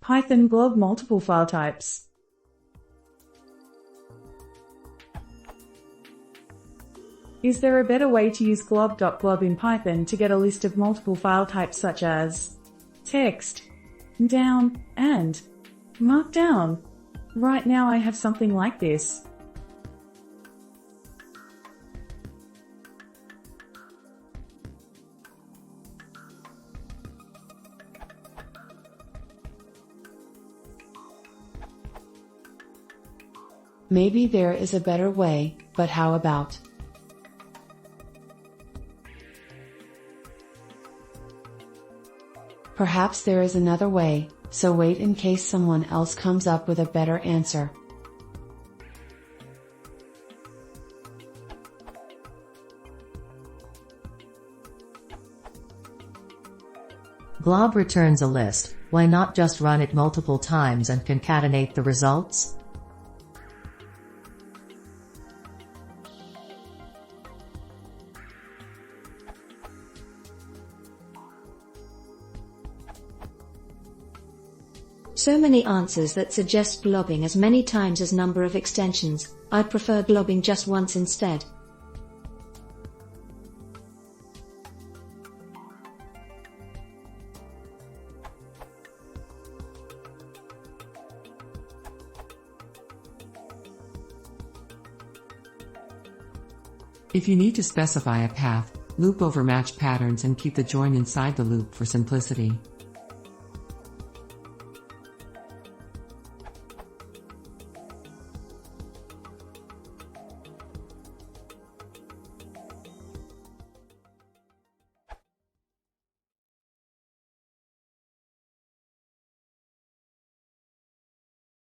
Python glob multiple file types. Is there a better way to use glob.glob in Python to get a list of multiple file types such as text, down, and markdown? Right now I have something like this. Maybe there is a better way, but how about? Perhaps there is another way, so wait in case someone else comes up with a better answer. Glob returns a list. Why not just run it multiple times and concatenate the results? So many answers that suggest globbing as many times as number of extensions. I'd prefer globbing just once instead. If you need to specify a path, loop over match patterns and keep the join inside the loop for simplicity.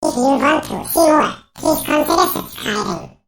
If you want to see more, please consider subscribing.